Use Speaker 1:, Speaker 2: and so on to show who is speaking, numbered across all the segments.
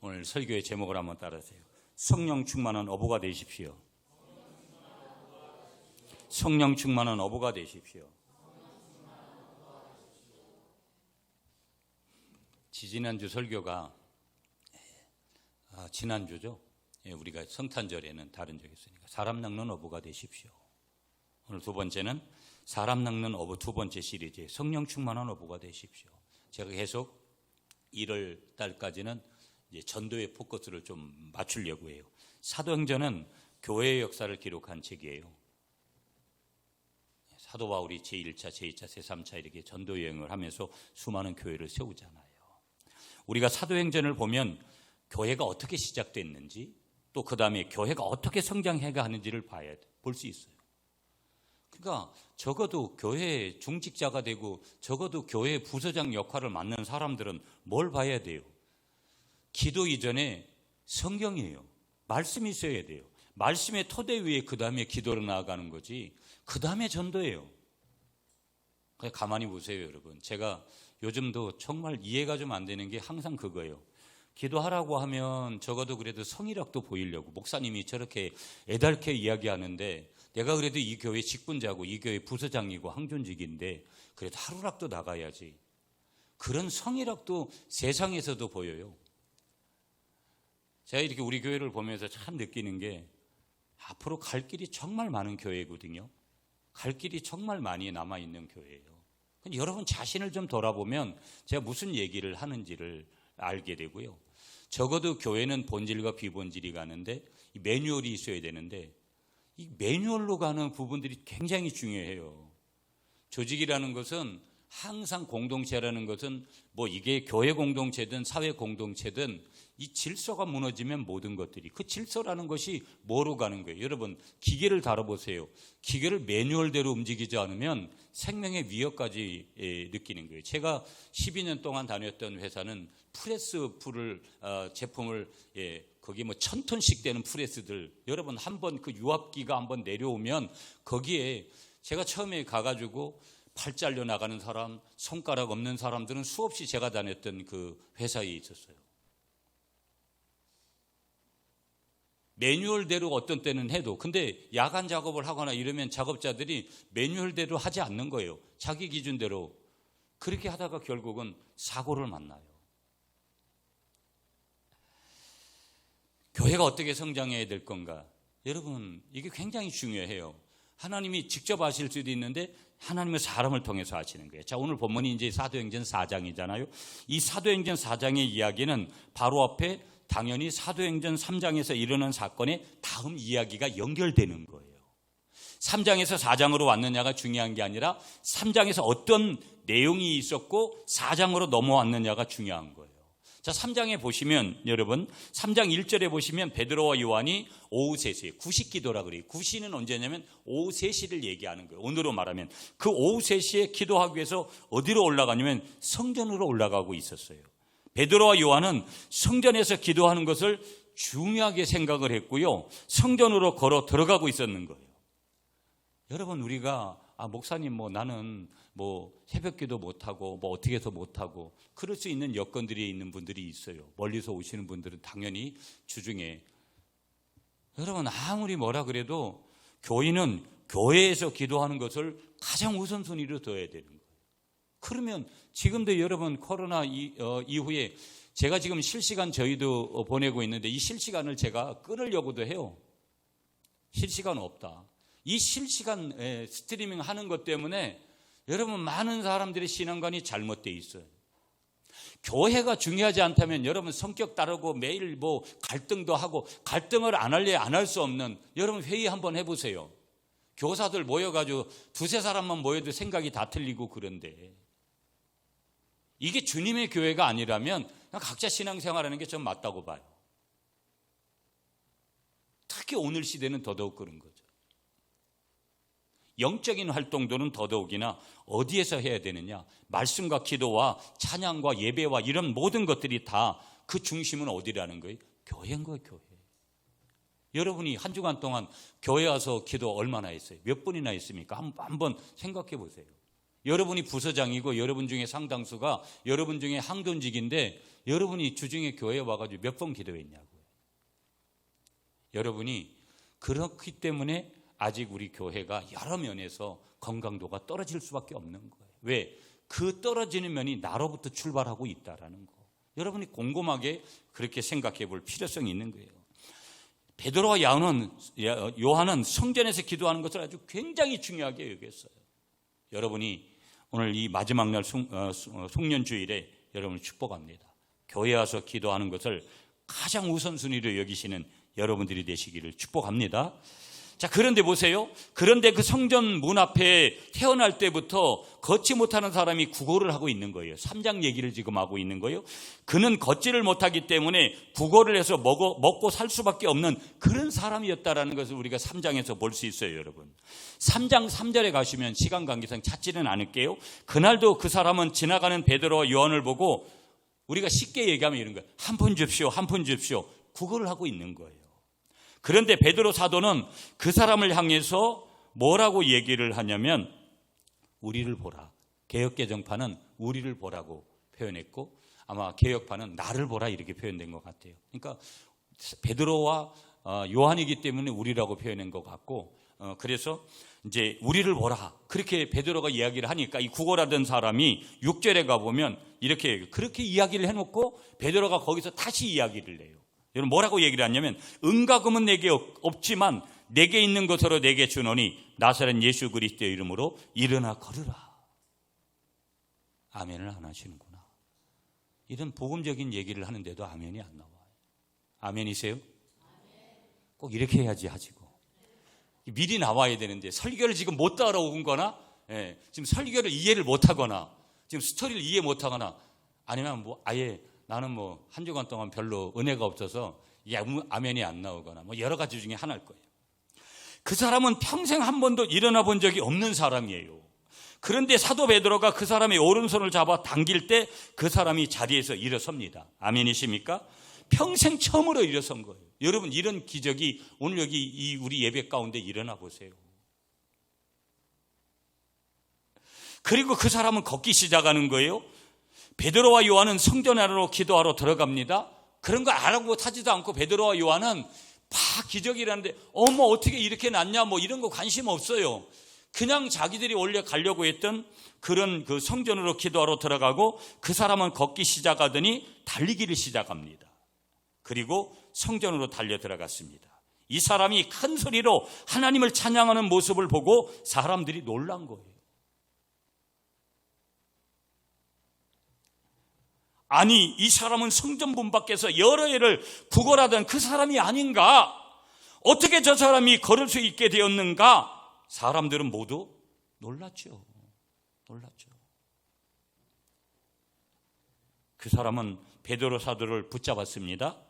Speaker 1: 오늘 설교의 제목을 한번 따라하세요. 성령 충만한 어부가 되십시오. 성령 충만한 어부가 되십시오. 지지난주 설교가 지난주죠. 우리가 성탄절에는 다른 적이 있으니까 사람 낚는 어부가 되십시오. 오늘 두 번째는 사람 낚는 어부 두 번째 시리즈에 성령 충만한 어부가 되십시오. 제가 계속 1월 달까지는 이제 전도의 포커스를 좀 맞추려고 해요. 사도행전은 교회의 역사를 기록한 책이에요. 사도 바울이 제1차, 제2차, 제3차 이렇게 전도 여행을 하면서 수많은 교회를 세우잖아요. 우리가 사도행전을 보면 교회가 어떻게 시작됐는지 또 그 다음에 교회가 어떻게 성장해 가는지를 볼 수 있어요. 그러니까 적어도 교회 중직자가 되고 적어도 교회 부서장 역할을 맡는 사람들은 뭘 봐야 돼요? 기도 이전에 성경이에요. 말씀이 있어야 돼요. 말씀의 토대 위에 그 다음에 기도로 나아가는 거지 그 다음에 전도예요. 그냥 가만히 보세요, 여러분. 제가 요즘도 정말 이해가 좀 안 되는 게 항상 그거예요. 기도하라고 하면 적어도 그래도 성의력도 보이려고 목사님이 저렇게 애달게 이야기하는데 내가 그래도 이 교회 직분자고 이 교회 부서장이고 항존직인데 그래도 하루라도 나가야지. 그런 성의력도 세상에서도 보여요. 제가 이렇게 우리 교회를 보면서 참 느끼는 게 앞으로 갈 길이 정말 많은 교회거든요. 갈 길이 정말 많이 남아있는 교회예요. 근데 여러분 자신을 좀 돌아보면 제가 무슨 얘기를 하는지를 알게 되고요. 적어도 교회는 본질과 비본질이 가는데 이 매뉴얼이 있어야 되는데 이 매뉴얼로 가는 부분들이 굉장히 중요해요. 조직이라는 것은 항상 공동체라는 것은 뭐 이게 교회 공동체든 사회 공동체든 이 질서가 무너지면 모든 것들이 그 질서라는 것이 뭐로 가는 거예요? 여러분 기계를 다뤄보세요. 기계를 매뉴얼대로 움직이지 않으면 생명의 위협까지 느끼는 거예요. 제가 12년 동안 다녔던 회사는 프레스풀을 제품을 거기 뭐 1000톤씩 되는 프레스들 여러분 한번 그 유압기가 한번 내려오면 거기에 제가 처음에 가가지고 팔 잘려 나가는 사람, 손가락 없는 사람들은 수없이 제가 다녔던 그 회사에 있었어요. 매뉴얼대로 어떤 때는 해도 근데 야간 작업을 하거나 이러면 작업자들이 매뉴얼대로 하지 않는 거예요. 자기 기준대로. 그렇게 하다가 결국은 사고를 만나요. 교회가 어떻게 성장해야 될 건가? 여러분 이게 굉장히 중요해요. 하나님이 직접 하실 수도 있는데 하나님은 사람을 통해서 하시는 거예요. 자, 오늘 본문이 이제 사도행전 4장이잖아요. 이 사도행전 4장의 이야기는 바로 앞에 당연히 사도행전 3장에서 일어난 사건의 다음 이야기가 연결되는 거예요. 3장에서 4장으로 왔느냐가 중요한 게 아니라 3장에서 어떤 내용이 있었고 4장으로 넘어왔느냐가 중요한 거예요. 자, 3장에 보시면 여러분 3장 1절에 보시면 베드로와 요한이 오후 3시에 구식기도라 그래요. 구시는 언제냐면 오후 3시를 얘기하는 거예요. 오늘로 말하면 그 오후 3시에 기도하기 위해서 어디로 올라가냐면 성전으로 올라가고 있었어요. 베드로와 요한은 성전에서 기도하는 것을 중요하게 생각을 했고요. 성전으로 걸어 들어가고 있었는 거예요. 여러분 우리가 목사님 나는 새벽기도 못하고 어떻게 해서 못하고 그럴 수 있는 여건들이 있는 분들이 있어요. 멀리서 오시는 분들은 당연히 주중에 여러분 아무리 뭐라 그래도 교인은 교회에서 기도하는 것을 가장 우선순위로 둬야 되는 거예요. 그러면 지금도 여러분 코로나 이후에 제가 지금 실시간 저희도 보내고 있는데 이 실시간을 제가 끊으려고도 해요. 실시간 없다. 이 실시간 스트리밍 하는 것 때문에 여러분 많은 사람들의 신앙관이 잘못되어 있어요. 교회가 중요하지 않다면 여러분 성격 다르고 매일 갈등도 하고 갈등을 안 할래 안 할 수 없는 여러분 회의 한번 해보세요. 교사들 모여가지고 두세 사람만 모여도 생각이 다 틀리고 그런데 이게 주님의 교회가 아니라면 그냥 각자 신앙생활하는 게 좀 맞다고 봐요. 특히 오늘 시대는 더더욱 그런 거죠. 영적인 활동들은 더더욱이나 어디에서 해야 되느냐? 말씀과 기도와 찬양과 예배와 이런 모든 것들이 다 그 중심은 어디라는 거예요? 교회인 거예요, 교회. 여러분이 한 주간 동안 교회 와서 기도 얼마나 했어요? 몇 분이나 했습니까? 한번 생각해 보세요. 여러분이 부서장이고 여러분 중에 상당수가 여러분 중에 항돈직인데 여러분이 주중에 교회에 와가지고 몇 번 기도했냐고요. 여러분이 그렇기 때문에 아직 우리 교회가 여러 면에서 건강도가 떨어질 수밖에 없는 거예요. 왜? 그 떨어지는 면이 나로부터 출발하고 있다라는 거. 여러분이 곰곰하게 그렇게 생각해 볼 필요성이 있는 거예요. 베드로와 요한은 성전에서 기도하는 것을 아주 굉장히 중요하게 여겼어요. 여러분이 오늘 이 마지막 날 송년주일에 여러분을 축복합니다. 교회에 와서 기도하는 것을 가장 우선순위로 여기시는 여러분들이 되시기를 축복합니다. 자, 그런데 보세요. 그런데 그 성전 문 앞에 태어날 때부터 걷지 못하는 사람이 구걸을 하고 있는 거예요. 3장 얘기를 지금 하고 있는 거예요. 그는 걷지를 못하기 때문에 구걸을 해서 먹고 살 수밖에 없는 그런 사람이었다라는 것을 우리가 3장에서 볼 수 있어요, 여러분. 3장 3절에 가시면 시간 관계상 찾지는 않을게요. 그날도 그 사람은 지나가는 베드로와 요한을 보고 우리가 쉽게 얘기하면 이런 거예요. 한 푼 줍시오, 한 푼 줍시오. 구걸을 하고 있는 거예요. 그런데 베드로 사도는 그 사람을 향해서 뭐라고 얘기를 하냐면 우리를 보라. 개역개정파는 우리를 보라고 표현했고 아마 개역파는 나를 보라 이렇게 표현된 것 같아요. 그러니까 베드로와 요한이기 때문에 우리라고 표현한 것 같고 그래서 이제 우리를 보라. 그렇게 베드로가 이야기를 하니까 이 구걸하던 사람이 6절에 가보면 그렇게 이야기를 해놓고 베드로가 거기서 다시 이야기를 해요. 여러분 뭐라고 얘기를 하냐면 은과 금은 내게 없지만 내게 있는 것으로 내게 주노니 나사렛 예수 그리스도의 이름으로 일어나 걸으라. 아멘을 안 하시는구나. 이런 복음적인 얘기를 하는데도 아멘이 안 나와요. 아멘이세요? 꼭 이렇게 해야지 하시고 미리 나와야 되는데 설교를 지금 못 따라오건 거나 지금 설교를 이해를 못하거나 지금 스토리를 이해 못하거나 아니면 뭐 아예 나는 뭐 한 주간 동안 별로 은혜가 없어서 아멘이 안 나오거나 뭐 여러 가지 중에 하나일 거예요. 그 사람은 평생 한 번도 일어나 본 적이 없는 사람이에요. 그런데 사도 베드로가 그 사람의 오른손을 잡아 당길 때 그 사람이 자리에서 일어섭니다. 아멘이십니까? 평생 처음으로 일어선 거예요. 여러분 이런 기적이 오늘 여기 우리 예배 가운데 일어나 보세요. 그리고 그 사람은 걷기 시작하는 거예요. 베드로와 요한은 성전 안으로 기도하러 들어갑니다. 그런 거 알아보지도 않고 베드로와 요한은 기적이라는데 어떻게 이렇게 낫냐 뭐 이런 거 관심 없어요. 그냥 자기들이 원래 가려고 했던 그런 그 성전으로 기도하러 들어가고 그 사람은 걷기 시작하더니 달리기를 시작합니다. 그리고 성전으로 달려 들어갔습니다. 이 사람이 큰 소리로 하나님을 찬양하는 모습을 보고 사람들이 놀란 거예요. 아니 이 사람은 성전 문 밖에서 여러 해를 구걸하던 그 사람이 아닌가? 어떻게 저 사람이 걸을 수 있게 되었는가? 사람들은 모두 놀랐죠. 그 사람은 베드로 사도를 붙잡았습니다.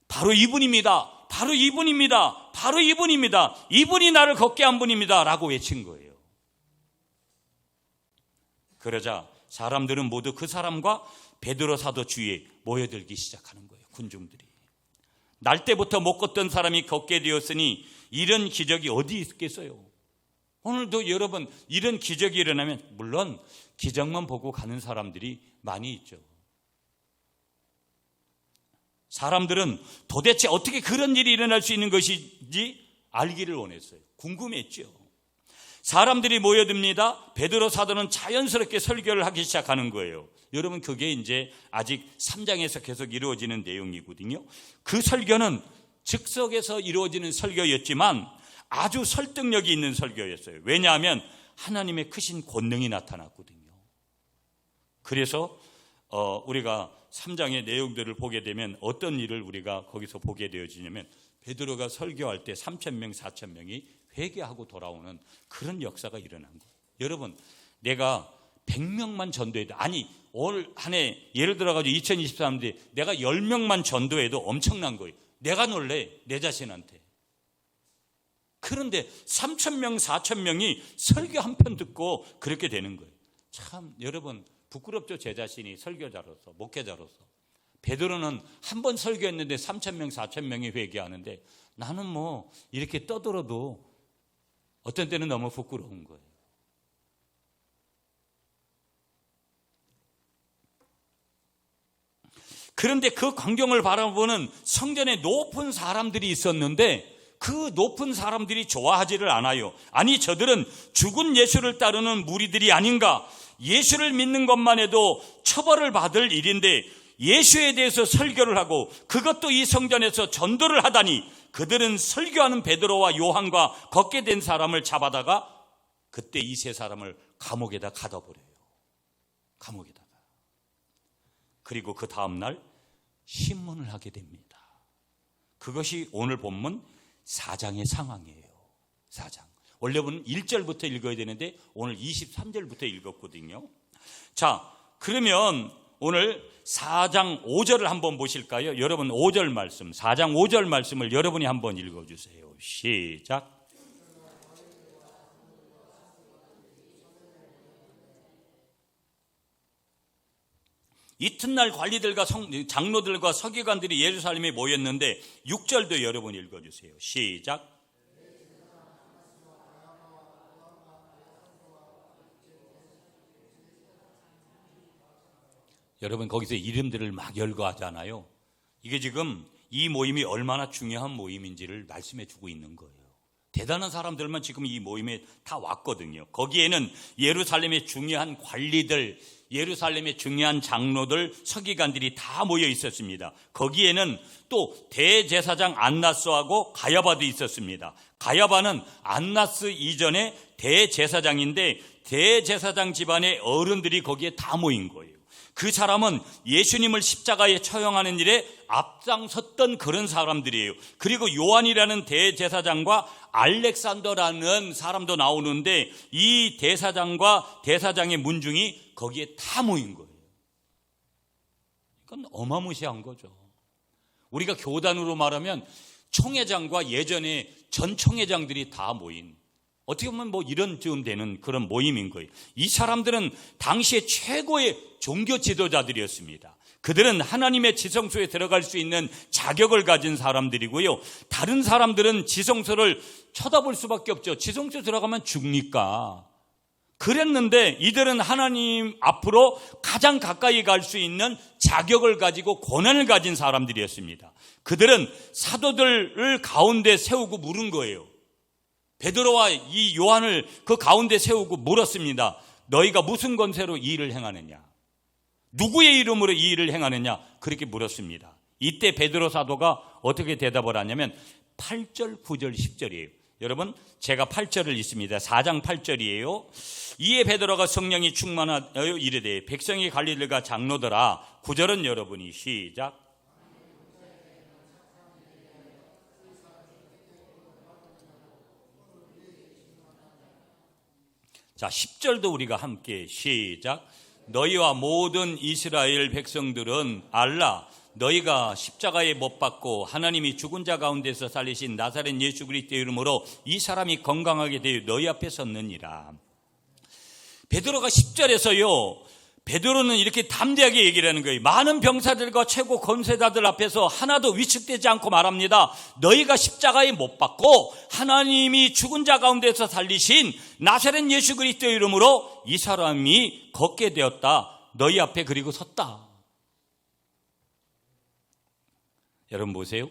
Speaker 1: 바로 이분입니다. 이분이 나를 걷게 한 분입니다. 라고 외친 거예요. 그러자 사람들은 모두 그 사람과 베드로 사도 주위에 모여들기 시작하는 거예요. 군중들이. 날 때부터 못 걷던 사람이 걷게 되었으니 이런 기적이 어디 있겠어요? 오늘도 여러분 이런 기적이 일어나면 물론 기적만 보고 가는 사람들이 많이 있죠. 사람들은 도대체 어떻게 그런 일이 일어날 수 있는 것인지 알기를 원했어요. 궁금했죠. 사람들이 모여듭니다. 베드로 사도는 자연스럽게 설교를 하기 시작하는 거예요. 여러분 그게 이제 아직 3장에서 계속 이루어지는 내용이거든요. 그 설교는 즉석에서 이루어지는 설교였지만 아주 설득력이 있는 설교였어요. 왜냐하면 하나님의 크신 권능이 나타났거든요. 그래서 우리가 3장의 내용들을 보게 되면 어떤 일을 우리가 거기서 보게 되어지냐면 베드로가 설교할 때 3,000명, 4,000명이 회개하고 돌아오는 그런 역사가 일어난 거예요. 여러분 내가 100명만 전도해도 올 한 해 예를 들어가지고 2023년에 내가 10명만 전도해도 엄청난 거예요. 내가 놀래 내 자신한테. 그런데 3,000명, 4,000명이 설교 한 편 듣고 그렇게 되는 거예요. 참 여러분 부끄럽죠. 제 자신이 설교자로서 목회자로서. 베드로는 한 번 설교했는데 3,000명, 4,000명이 회개하는데 나는 뭐 이렇게 떠들어도 어떤 때는 너무 부끄러운 거예요. 그런데 그 광경을 바라보는 성전에 높은 사람들이 있었는데 그 높은 사람들이 좋아하지를 않아요. 아니, 저들은 죽은 예수를 따르는 무리들이 아닌가? 예수를 믿는 것만 해도 처벌을 받을 일인데 예수에 대해서 설교를 하고 그것도 이 성전에서 전도를 하다니, 그들은 설교하는 베드로와 요한과 걷게 된 사람을 잡아다가 그때 이 세 사람을 감옥에다 가둬버려요. 감옥에다가. 그리고 그 다음날 신문을 하게 됩니다. 그것이 오늘 본문 4장의 상황이에요. 4장. 원래는 1절부터 읽어야 되는데 오늘 23절부터 읽었거든요. 자, 그러면 오늘 4장 5절을 한번 보실까요? 여러분 5절 말씀, 4장 5절 말씀을 여러분이 한번 읽어주세요. 시작. 이튿날 관리들과 장로들과 서기관들이 예루살렘에 모였는데 6절도 여러분 읽어주세요. 시작. 여러분 거기서 이름들을 막 열거하잖아요. 이게 지금 이 모임이 얼마나 중요한 모임인지를 말씀해 주고 있는 거예요. 대단한 사람들만 지금 이 모임에 다 왔거든요. 거기에는 예루살렘의 중요한 관리들, 예루살렘의 중요한 장로들, 서기관들이 다 모여 있었습니다. 거기에는 또 대제사장 안나스하고 가야바도 있었습니다. 가야바는 안나스 이전에 대제사장인데 대제사장 집안의 어른들이 거기에 다 모인 거예요. 그 사람은 예수님을 십자가에 처형하는 일에 앞장섰던 그런 사람들이에요. 그리고 요한이라는 대제사장과 알렉산더라는 사람도 나오는데 이 대사장과 대사장의 문중이 거기에 다 모인 거예요. 이건 어마무시한 거죠. 우리가 교단으로 말하면 총회장과 예전에 전 총회장들이 다 모인, 어떻게 보면 뭐 이런 쯤 되는 그런 모임인 거예요. 이 사람들은 당시에 최고의 종교 지도자들이었습니다. 그들은 하나님의 지성소에 들어갈 수 있는 자격을 가진 사람들이고요. 다른 사람들은 지성소를 쳐다볼 수밖에 없죠. 지성소에 들어가면 죽으니까. 그랬는데 이들은 하나님 앞으로 가장 가까이 갈 수 있는 자격을 가지고 권한을 가진 사람들이었습니다. 그들은 사도들을 가운데 세우고 물은 거예요. 베드로와 이 요한을 그 가운데 세우고 물었습니다. 너희가 무슨 권세로 이 일을 행하느냐? 누구의 이름으로 이 일을 행하느냐? 그렇게 물었습니다. 이때 베드로 사도가 어떻게 대답을 하냐면 8절, 9절, 10절이에요. 여러분 제가 8절을 읽습니다. 4장 8절이에요. 이에 베드로가 성령이 충만하여 이르되 백성의 관리들과 장로들아, 9절은 여러분이 시작. 자, 10절도 우리가 함께 시작. 너희와 모든 이스라엘 백성들은 알라, 너희가 십자가에 못 박고 하나님이 죽은 자 가운데서 살리신 나사렛 예수 그리스도의 이름으로 이 사람이 건강하게 되어 너희 앞에 섰느니라. 베드로가 10절에서요, 베드로는 이렇게 담대하게 얘기를 하는 거예요. 많은 병사들과 최고 권세자들 앞에서 하나도 위축되지 않고 말합니다. 너희가 십자가에 못 박고 하나님이 죽은 자 가운데서 살리신 나사렛 예수 그리스도의 이름으로 이 사람이 걷게 되었다. 너희 앞에 그리고 섰다. 여러분 보세요.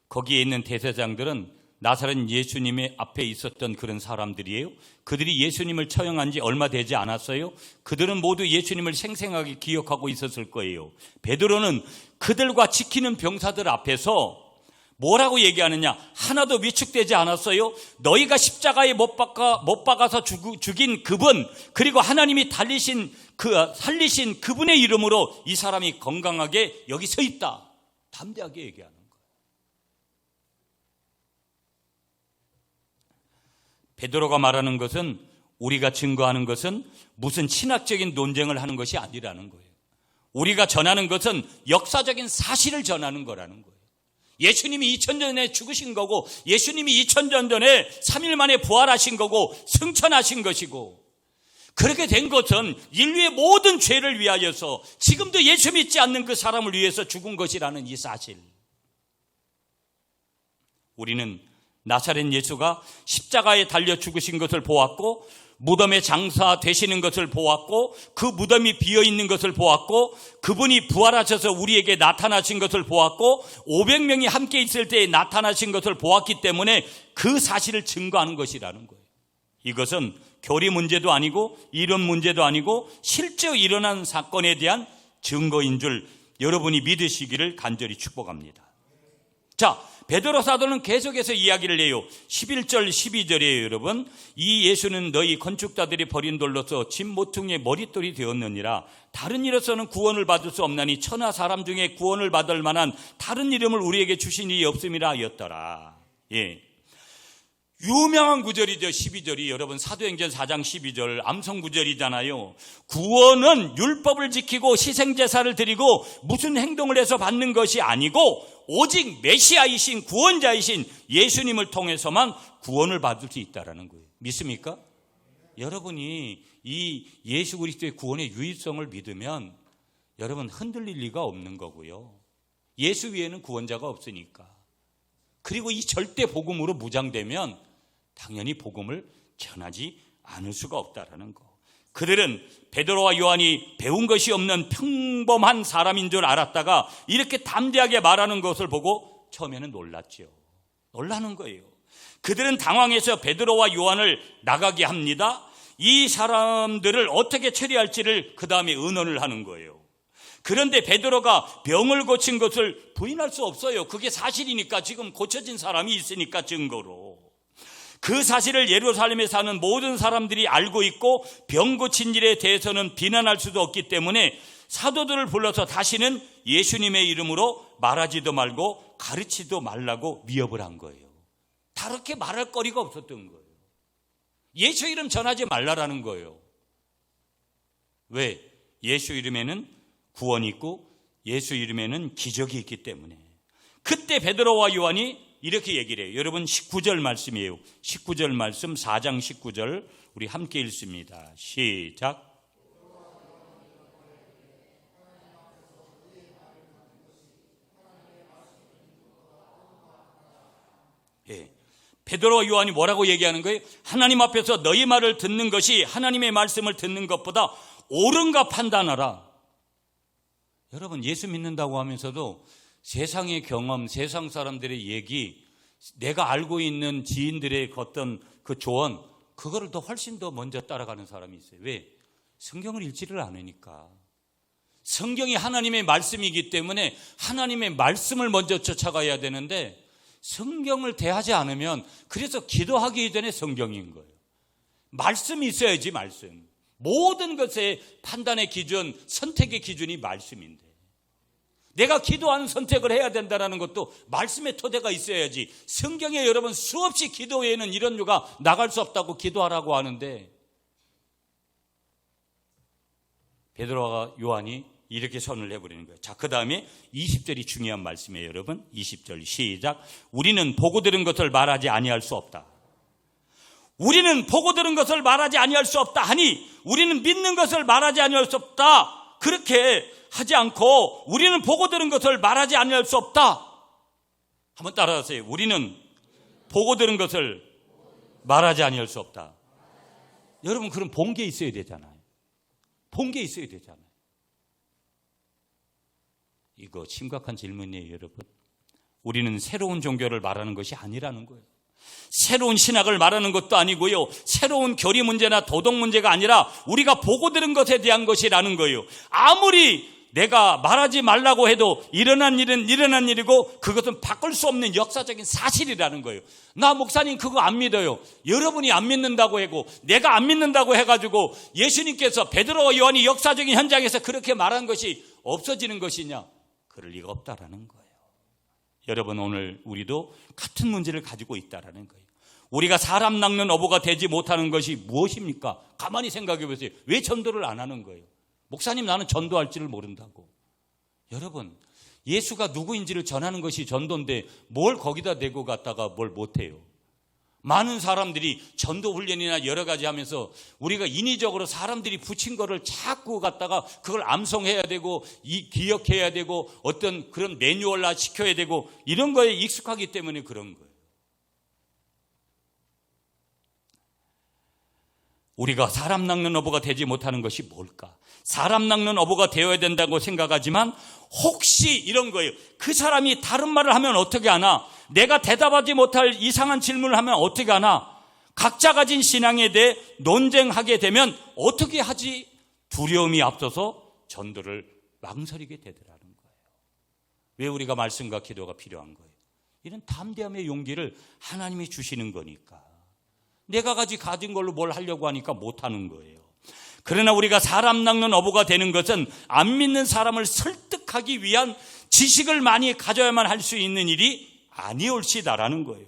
Speaker 1: 거기에 있는 대제사장들은 나사렛 예수님의 앞에 있었던 그런 사람들이에요. 그들이 예수님을 처형한 지 얼마 되지 않았어요. 그들은 모두 예수님을 생생하게 기억하고 있었을 거예요. 베드로는 그들과 지키는 병사들 앞에서 뭐라고 얘기하느냐? 하나도 위축되지 않았어요. 너희가 십자가에 못 박아서 죽인 그분, 그리고 하나님이 살리신 그분의 이름으로 이 사람이 건강하게 여기 서 있다. 담대하게 얘기하는 거예요. 베드로가 말하는 것은, 우리가 증거하는 것은 무슨 신학적인 논쟁을 하는 것이 아니라는 거예요. 우리가 전하는 것은 역사적인 사실을 전하는 거라는 거예요. 예수님이 2000년 전에 죽으신 거고, 예수님이 2000년 전에 3일 만에 부활하신 거고, 승천하신 것이고, 그렇게 된 것은 인류의 모든 죄를 위하여서 지금도 예수 믿지 않는 그 사람을 위해서 죽은 것이라는 이 사실. 우리는 나사렛 예수가 십자가에 달려 죽으신 것을 보았고, 무덤에 장사되시는 것을 보았고 그 무덤이 비어있는 것을 보았고 그분이 부활하셔서 우리에게 나타나신 것을 보았고 500명이 함께 있을 때에 나타나신 것을 보았기 때문에 그 사실을 증거하는 것이라는 거예요. 이것은 교리 문제도 아니고 이론 문제도 아니고 실제 일어난 사건에 대한 증거인 줄 여러분이 믿으시기를 간절히 축복합니다. 자, 베드로 사도는 계속해서 이야기를 해요. 11절 12절이에요. 여러분, 이 예수는 너희 건축자들이 버린 돌로서 집 모퉁이의 머릿돌이 되었느니라. 다른 이로서는 구원을 받을 수 없나니 천하 사람 중에 구원을 받을 만한 다른 이름을 우리에게 주신 이 없음이라 하였더라. 예. 유명한 구절이죠. 12절이 여러분 사도행전 4장 12절 암송 구절이잖아요. 구원은 율법을 지키고 희생제사를 드리고 무슨 행동을 해서 받는 것이 아니고 오직 메시아이신 구원자이신 예수님을 통해서만 구원을 받을 수 있다는 거예요. 믿습니까? 여러분이 이 예수 그리스도의 구원의 유일성을 믿으면 여러분 흔들릴 리가 없는 거고요. 예수 위에는 구원자가 없으니까. 그리고 이 절대 복음으로 무장되면 당연히 복음을 전하지 않을 수가 없다라는 거. 그들은 베드로와 요한이 배운 것이 없는 평범한 사람인 줄 알았다가 이렇게 담대하게 말하는 것을 보고 처음에는 놀랐죠. 놀라는 거예요. 그들은 당황해서 베드로와 요한을 나가게 합니다. 이 사람들을 어떻게 처리할지를 그 다음에 의논을 하는 거예요. 그런데 베드로가 병을 고친 것을 부인할 수 없어요. 그게 사실이니까 지금 고쳐진 사람이 있으니까 증거로. 그 사실을 예루살렘에 사는 모든 사람들이 알고 있고 병 고친 일에 대해서는 비난할 수도 없기 때문에 사도들을 불러서 다시는 예수님의 이름으로 말하지도 말고 가르치지도 말라고 미협을 한 거예요. 다르게 말할 거리가 없었던 거예요. 예수 이름 전하지 말라라는 거예요. 왜? 예수 이름에는 구원이 있고 예수 이름에는 기적이 있기 때문에. 그때 베드로와 요한이 이렇게 얘기를 해요. 여러분 19절 말씀이에요. 19절 말씀 4장 19절 우리 함께 읽습니다. 시작. 예. 베드로와 요한이 뭐라고 얘기하는 거예요? 하나님 앞에서 너희 말을 듣는 것이 하나님의 말씀을 듣는 것보다 옳은가 판단하라. 여러분 예수 믿는다고 하면서도 세상의 경험, 세상 사람들의 얘기, 내가 알고 있는 지인들의 어떤 그 조언, 그거를 더 훨씬 더 먼저 따라가는 사람이 있어요. 왜? 성경을 읽지를 않으니까. 성경이 하나님의 말씀이기 때문에 하나님의 말씀을 먼저 쫓아가야 되는데 성경을 대하지 않으면 그래서 기도하기 전에 성경인 거예요. 말씀이 있어야지 말씀. 모든 것의 판단의 기준, 선택의 기준이 말씀인데 내가 기도하는 선택을 해야 된다는 것도 말씀의 토대가 있어야지. 성경에 여러분 수없이 기도 외에는 이런 유가 나갈 수 없다고 기도하라고 하는데 베드로와 요한이 이렇게 선을 해버리는 거예요. 자, 그 다음에 20절이 중요한 말씀이에요. 여러분 20절 시작. 우리는 보고 들은 것을 말하지 아니할 수 없다. 우리는 보고 들은 것을 말하지 아니할 수 없다 하니 우리는 믿는 것을 말하지 아니할 수 없다. 그렇게 하지 않고 우리는 보고 들은 것을 말하지 아니할 수 없다. 한번 따라하세요. 우리는 보고 들은 것을 말하지 아니할 수 없다. 여러분 그럼 본 게 있어야 되잖아요. 본 게 있어야 되잖아요. 이거 심각한 질문이에요, 여러분. 우리는 새로운 종교를 말하는 것이 아니라는 거예요. 새로운 신학을 말하는 것도 아니고요. 새로운 교리 문제나 도덕 문제가 아니라 우리가 보고 들은 것에 대한 것이라는 거예요. 아무리 내가 말하지 말라고 해도 일어난 일은 일어난 일이고 그것은 바꿀 수 없는 역사적인 사실이라는 거예요. 나 목사님 그거 안 믿어요. 여러분이 안 믿는다고 하고 내가 안 믿는다고 해가지고 예수님께서 베드로와 요한이 역사적인 현장에서 그렇게 말한 것이 없어지는 것이냐? 그럴 리가 없다라는 거예요. 여러분 오늘 우리도 같은 문제를 가지고 있다라는 거예요. 우리가 사람 낚는 어부가 되지 못하는 것이 무엇입니까? 가만히 생각해 보세요. 왜 전도를 안 하는 거예요? 목사님 나는 전도할 줄을 모른다고. 여러분 예수가 누구인지를 전하는 것이 전도인데 뭘 거기다 대고 갔다가 뭘 못해요. 많은 사람들이 전도 훈련이나 여러 가지 하면서 우리가 인위적으로 사람들이 붙인 거를 자꾸 갖다가 그걸 암송해야 되고 기억해야 되고 어떤 그런 매뉴얼화 시켜야 되고 이런 거에 익숙하기 때문에 그런 거예요. 우리가 사람 낚는 어부가 되지 못하는 것이 뭘까? 사람 낚는 어부가 되어야 된다고 생각하지만 혹시 이런 거예요. 그 사람이 다른 말을 하면 어떻게 하나? 내가 대답하지 못할 이상한 질문을 하면 어떻게 하나? 각자 가진 신앙에 대해 논쟁하게 되면 어떻게 하지? 두려움이 앞서서 전도를 망설이게 되더라는 거예요. 왜 우리가 말씀과 기도가 필요한 거예요? 이런 담대함의 용기를 하나님이 주시는 거니까. 내가 가진 걸로 뭘 하려고 하니까 못하는 거예요. 그러나 우리가 사람 낚는 어부가 되는 것은 안 믿는 사람을 설득하기 위한 지식을 많이 가져야만 할 수 있는 일이 아니올시다라는 거예요.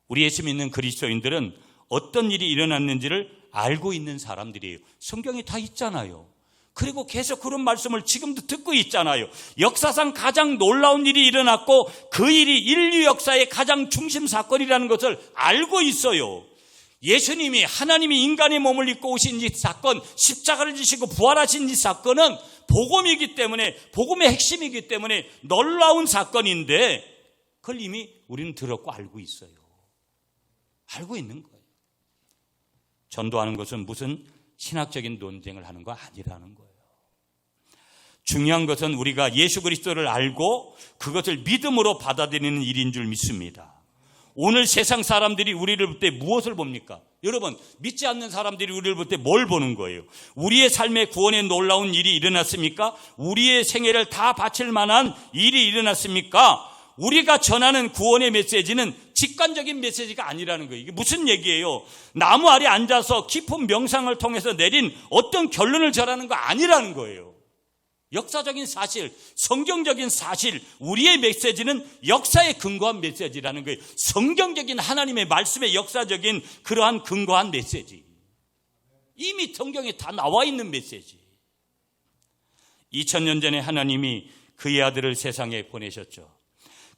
Speaker 1: 우리 예수 믿는 그리스도인들은 어떤 일이 일어났는지를 알고 있는 사람들이에요. 성경에 다 있잖아요. 그리고 계속 그런 말씀을 지금도 듣고 있잖아요. 역사상 가장 놀라운 일이 일어났고 그 일이 인류 역사의 가장 중심 사건이라는 것을 알고 있어요. 예수님이 하나님이 인간의 몸을 입고 오신 이 사건, 십자가를 지시고 부활하신 이 사건은 복음이기 때문에, 복음의 핵심이기 때문에 놀라운 사건인데 그걸 이미 우리는 들었고 알고 있어요. 알고 있는 거예요. 전도하는 것은 무슨 신학적인 논쟁을 하는 거 아니라는 거예요. 중요한 것은 우리가 예수 그리스도를 알고 그것을 믿음으로 받아들이는 일인 줄 믿습니다. 오늘 세상 사람들이 우리를 볼 때 무엇을 봅니까? 여러분, 믿지 않는 사람들이 우리를 볼 때 뭘 보는 거예요? 우리의 삶의 구원에 놀라운 일이 일어났습니까? 우리의 생애를 다 바칠 만한 일이 일어났습니까? 우리가 전하는 구원의 메시지는 직관적인 메시지가 아니라는 거예요. 이게 무슨 얘기예요? 나무 아래 앉아서 깊은 명상을 통해서 내린 어떤 결론을 전하는 거 아니라는 거예요. 역사적인 사실, 성경적인 사실, 우리의 메시지는 역사에 근거한 메시지라는 거예요. 성경적인 하나님의 말씀의 역사적인 그러한 근거한 메시지. 이미 성경에 다 나와 있는 메시지. 2000년 전에 하나님이 그의 아들을 세상에 보내셨죠.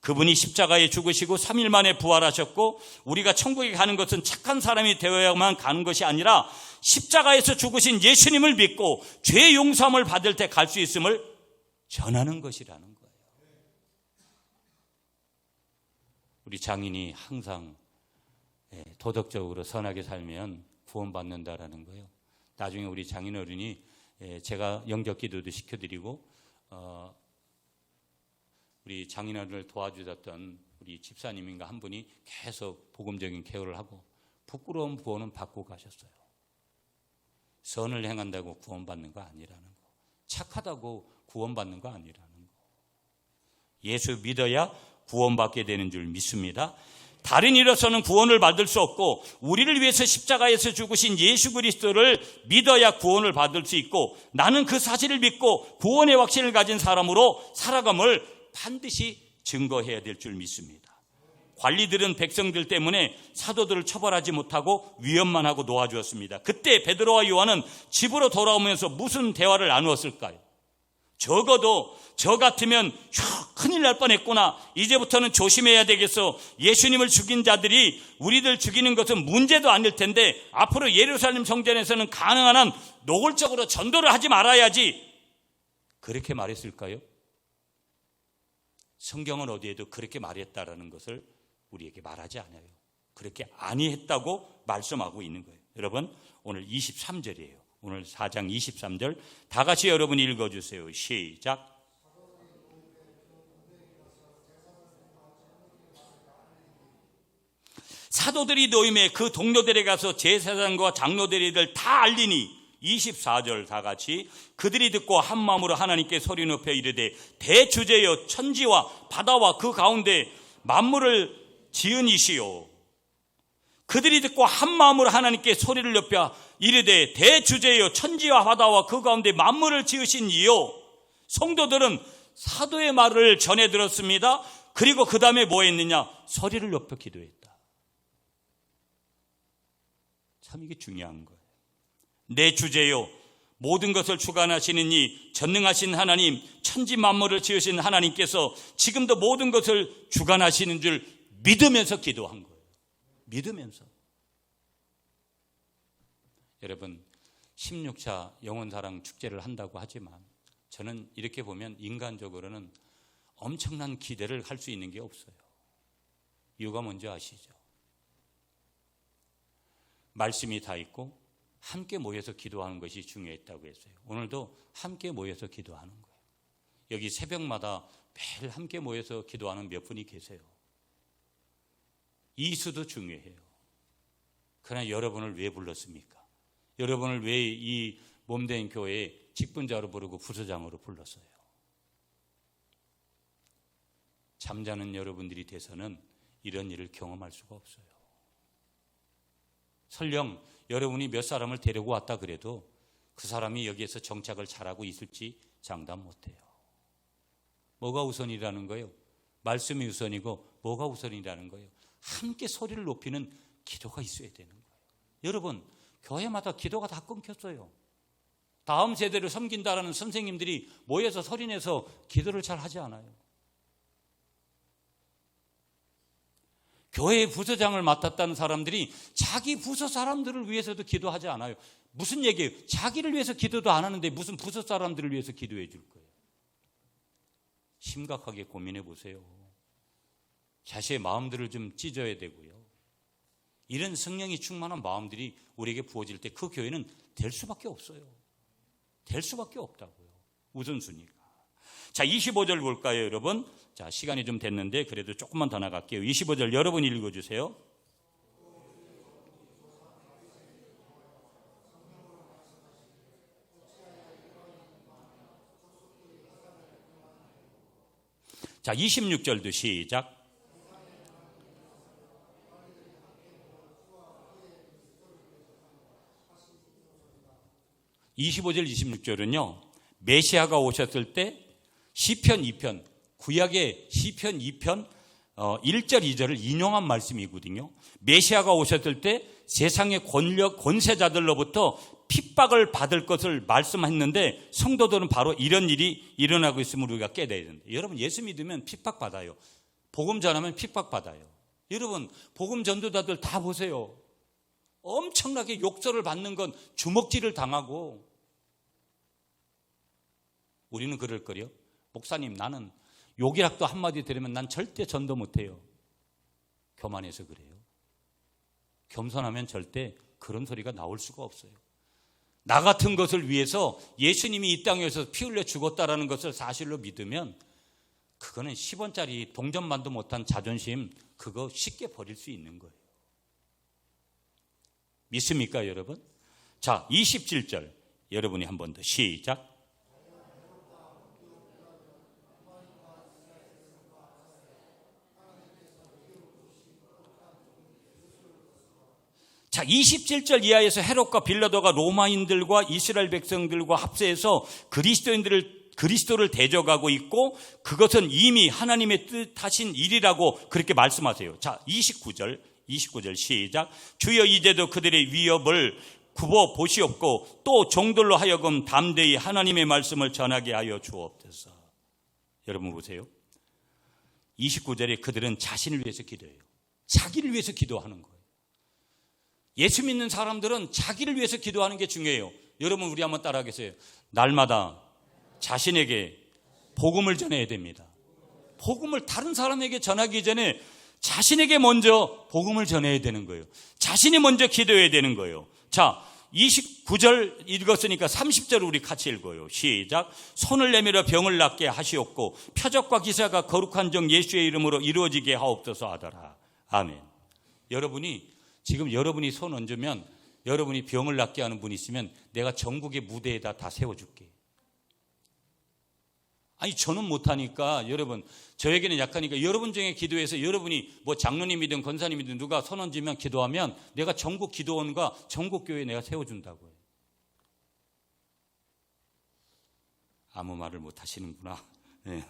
Speaker 1: 그분이 십자가에 죽으시고 3일 만에 부활하셨고 우리가 천국에 가는 것은 착한 사람이 되어야만 가는 것이 아니라 십자가에서 죽으신 예수님을 믿고 죄 용서함을 받을 때 갈 수 있음을 전하는 것이라는 거예요. 우리 장인이 항상 도덕적으로 선하게 살면 구원받는다라는 거예요. 나중에 우리 장인 어른이 제가 영접 기도도 시켜드리고 우리 장인어른을 도와주셨던 우리 집사님인가 한 분이 계속 복음적인 케어를 하고 부끄러운 구원은 받고 가셨어요. 선을 행한다고 구원받는 거 아니라는 거. 착하다고 구원받는 거 아니라는 거. 예수 믿어야 구원받게 되는 줄 믿습니다. 다른 일로서는 구원을 받을 수 없고 우리를 위해서 십자가에서 죽으신 예수 그리스도를 믿어야 구원을 받을 수 있고 나는 그 사실을 믿고 구원의 확신을 가진 사람으로 살아감을 반드시 증거해야 될 줄 믿습니다. 관리들은 백성들 때문에 사도들을 처벌하지 못하고 위협만 하고 놓아주었습니다. 그때 베드로와 요한은 집으로 돌아오면서 무슨 대화를 나누었을까요? 적어도 저 같으면 큰일 날 뻔했구나. 이제부터는 조심해야 되겠어. 예수님을 죽인 자들이 우리들 죽이는 것은 문제도 아닐 텐데 앞으로 예루살렘 성전에서는 가능한 한 노골적으로 전도를 하지 말아야지. 그렇게 말했을까요? 성경은 어디에도 그렇게 말했다라는 것을 우리에게 말하지 않아요. 그렇게 아니했다고 말씀하고 있는 거예요. 여러분, 오늘 23절이에요. 오늘 4장 23절 다 같이 여러분 읽어주세요. 시작. 사도들이 노임에 그 동료들에 가서 제사장과 장로들이들 다 알리니 24절 다 같이 그들이 듣고 한 마음으로 하나님께 소리 높여 이르되 대주제여 천지와 바다와 그 가운데 만물을 지은 이시요. 그들이 듣고 한 마음으로 하나님께 소리를 높여 이르되 대주제여 천지와 바다와 그 가운데 만물을 지으신 이요. 성도들은 사도의 말을 전해 들었습니다. 그리고 그 다음에 뭐 했느냐? 소리를 높여 기도했다. 참 이게 중요한 거예요. 내 주제요 모든 것을 주관하시는 이 전능하신 하나님, 천지 만물을 지으신 하나님께서 지금도 모든 것을 주관하시는 줄 믿으면서 기도한 거예요. 믿으면서. 여러분 16차 영혼사랑 축제를 한다고 하지만 저는 이렇게 보면 인간적으로는 엄청난 기대를 할 수 있는 게 없어요. 이유가 뭔지 아시죠? 말씀이 다 있고 함께 모여서 기도하는 것이 중요했다고 했어요. 오늘도 함께 모여서 기도하는 거예요. 여기 새벽마다 매일 함께 모여서 기도하는 몇 분이 계세요. 이 수도 중요해요. 그러나 여러분을 왜 불렀습니까? 여러분을 왜 이 몸된 교회에 직분자로 부르고 부서장으로 불렀어요? 잠자는 여러분들이 돼서는 이런 일을 경험할 수가 없어요. 설령 여러분이 몇 사람을 데리고 왔다 그래도 그 사람이 여기에서 정착을 잘하고 있을지 장담 못해요. 뭐가 우선이라는 거예요? 말씀이 우선이고 뭐가 우선이라는 거예요? 함께 소리를 높이는 기도가 있어야 되는 거예요. 여러분, 교회마다 기도가 다 끊겼어요. 다음 세대를 섬긴다라는 선생님들이 모여서 소리내서 기도를 잘 하지 않아요. 교회의 부서장을 맡았다는 사람들이 자기 부서 사람들을 위해서도 기도하지 않아요. 무슨 얘기예요? 자기를 위해서 기도도 안 하는데 무슨 부서 사람들을 위해서 기도해 줄 거예요. 심각하게 고민해 보세요. 자신의 마음들을 좀 찢어야 되고요. 이런 성령이 충만한 마음들이 우리에게 부어질 때 그 교회는 될 수밖에 없어요. 될 수밖에 없다고요. 우선순위가. 자, 25절 볼까요, 여러분? 자, 시간이 좀 됐는데 그래도 조금만 더 나갈게요. 25절 여러분이 읽어주세요. 자, 26절도 시작. (25절) (26절은요) 메시아가 오셨을 때 시편 2편, 구약의 시편 2편 1절 2절을 인용한 말씀이거든요. 메시아가 오셨을 때 세상의 권세자들로부터 핍박을 받을 것을 말씀했는데 성도들은 바로 이런 일이 일어나고 있음을 우리가 깨달아야 된다. 여러분, 예수 믿으면 핍박받아요. 복음 전하면 핍박받아요. 여러분, 복음 전도자들 다 보세요. 엄청나게 욕설을 받는 건 주먹질을 당하고. 우리는 그럴 거요. 목사님, 나는 욕이라도 한마디 들으면 난 절대 전도 못해요. 교만해서 그래요. 겸손하면 절대 그런 소리가 나올 수가 없어요. 나 같은 것을 위해서 예수님이 이 땅에서 피 흘려 죽었다라는 것을 사실로 믿으면 그거는 10원짜리 동전만도 못한 자존심, 그거 쉽게 버릴 수 있는 거예요. 믿습니까, 여러분? 자, 27절 여러분이 한 번 더 시작. 자, 27절 이하에서 헤롯과 빌라도가 로마인들과 이스라엘 백성들과 합세해서 그리스도를 대적하고 있고 그것은 이미 하나님의 뜻하신 일이라고 그렇게 말씀하세요. 자, 29절 시작. 주여 이제도 그들의 위협을 굽어 보시옵고 또 종들로 하여금 담대히 하나님의 말씀을 전하게 하여 주옵소서. 여러분 보세요. 29절에 그들은 자신을 위해서 기도해요. 자기를 위해서 기도하는 거예요. 예수 믿는 사람들은 자기를 위해서 기도하는 게 중요해요. 여러분, 우리 한번 따라하겠어요. 날마다 자신에게 복음을 전해야 됩니다. 복음을 다른 사람에게 전하기 전에 자신에게 먼저 복음을 전해야 되는 거예요. 자신이 먼저 기도해야 되는 거예요. 자, 29절 읽었으니까 30절 우리 같이 읽어요. 시작. 손을 내밀어 병을 낫게 하시옵고 표적과 기사가 거룩한 종 예수의 이름으로 이루어지게 하옵소서 하더라. 아멘. 지금 여러분이 손 얹으면 여러분이 병을 낫게 하는 분이 있으면 내가 전국의 무대에다 다 세워줄게. 아니, 저는 못하니까 여러분, 저에게는 약하니까 여러분 중에 기도해서 여러분이 뭐 장로님이든 권사님이든 누가 손 얹으면 기도하면 내가 전국 기도원과 전국 교회에 내가 세워준다고요. 아무 말을 못 하시는구나. 네.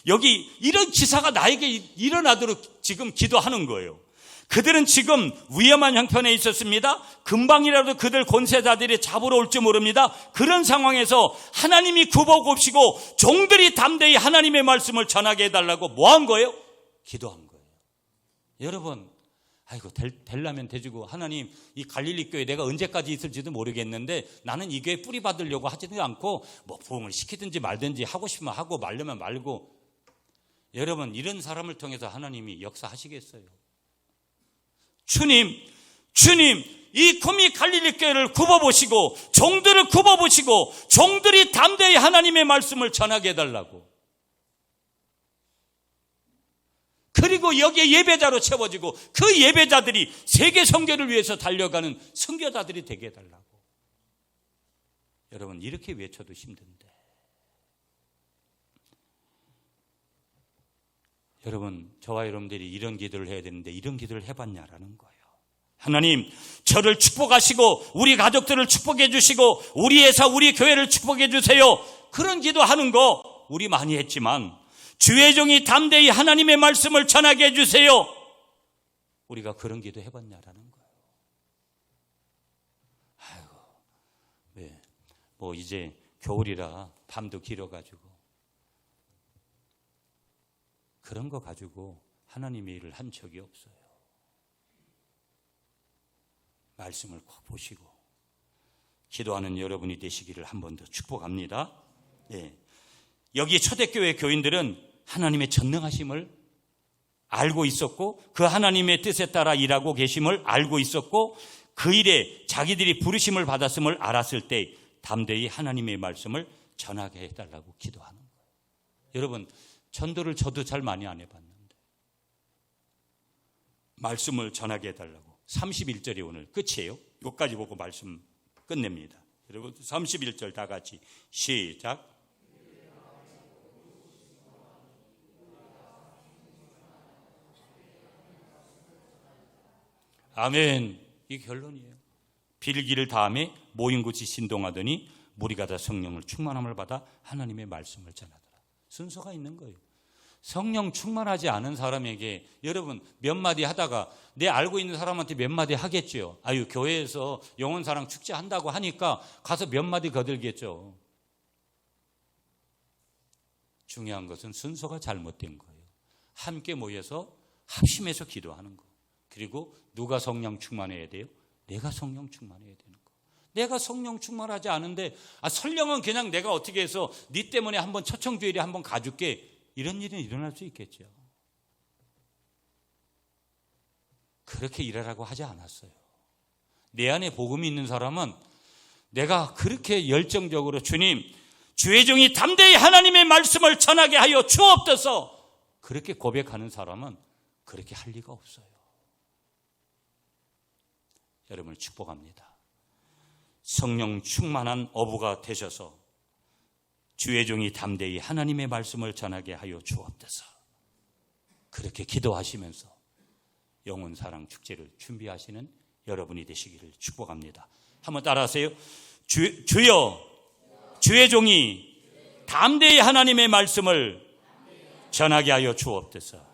Speaker 1: 여기 이런 기사가 나에게 일어나도록 지금 기도하는 거예요. 그들은 지금 위험한 형편에 있었습니다. 금방이라도 그들 권세자들이 잡으러 올지 모릅니다. 그런 상황에서 하나님이 굽어곱시고 종들이 담대히 하나님의 말씀을 전하게 해달라고 뭐 한 거예요? 기도한 거예요. 여러분, 아이고 될라면 되지고 하나님, 이 갈릴리 교회 내가 언제까지 있을지도 모르겠는데 나는 이 교회 뿌리 받으려고 하지도 않고 뭐 부흥을 시키든지 말든지 하고 싶으면 하고 말려면 말고. 여러분, 이런 사람을 통해서 하나님이 역사하시겠어요? 주님, 이 구미 갈릴리 교회를 굽어보시고 종들을 굽어보시고 종들이 담대히 하나님의 말씀을 전하게 해달라고. 그리고 여기에 예배자로 채워지고 그 예배자들이 세계 선교를 위해서 달려가는 선교자들이 되게 해달라고. 여러분, 이렇게 외쳐도 힘든데. 여러분, 저와 여러분들이 이런 기도를 해야 되는데 이런 기도를 해봤냐라는 거예요. 하나님, 저를 축복하시고 우리 가족들을 축복해 주시고 우리 회사, 우리 교회를 축복해 주세요. 그런 기도하는 거 우리 많이 했지만 주의 종이 담대히 하나님의 말씀을 전하게 해주세요. 우리가 그런 기도 해봤냐라는 거예요. 아이고, 왜? 뭐 이제 겨울이라 밤도 길어가지고 그런 거 가지고 하나님의 일을 한 적이 없어요. 말씀을 꼭 보시고 기도하는 여러분이 되시기를 한 번 더 축복합니다. 예. 여기 초대교회 교인들은 하나님의 전능하심을 알고 있었고 그 하나님의 뜻에 따라 일하고 계심을 알고 있었고 그 일에 자기들이 부르심을 받았음을 알았을 때 담대히 하나님의 말씀을 전하게 해달라고 기도하는 거예요. 여러분, 전도를 저도 잘 많이 안 해봤는데 말씀을 전하게 해달라고. 31절이 오늘 끝이에요. 여기까지 보고 말씀 끝냅니다. 여러분 31절 다 같이 시작. 아멘. 이게 결론이에요. 빌기를 다음에 모인 곳이 진동하더니 무리가 다 성령을 충만함을 받아 하나님의 말씀을 전하더라. 순서가 있는 거예요. 성령 충만하지 않은 사람에게 여러분 몇 마디 하다가 내 알고 있는 사람한테 몇 마디 하겠죠. 아유, 교회에서 영혼사랑 축제 한다고 하니까 가서 몇 마디 거들겠죠. 중요한 것은 순서가 잘못된 거예요. 함께 모여서 합심해서 기도하는 거. 그리고 누가 성령 충만해야 돼요? 내가 성령 충만해야 되는 거. 내가 성령 충만하지 않은데 설령은 그냥 내가 어떻게 해서 네 때문에 한번 초청주일에 한번 가줄게. 이런 일은 일어날 수 있겠죠. 그렇게 일하라고 하지 않았어요. 내 안에 복음이 있는 사람은 내가 그렇게 열정적으로 주님, 주의 종이 담대히 하나님의 말씀을 전하게 하여 주옵소서 그렇게 고백하는 사람은 그렇게 할 리가 없어요. 여러분을 축복합니다. 성령 충만한 어부가 되셔서 주의 종이 담대히 하나님의 말씀을 전하게 하여 주옵소서. 그렇게 기도하시면서 영혼사랑 축제를 준비하시는 여러분이 되시기를 축복합니다. 한번 따라하세요. 주여, 주의 종이 담대히 하나님의 말씀을 전하게 하여 주옵소서.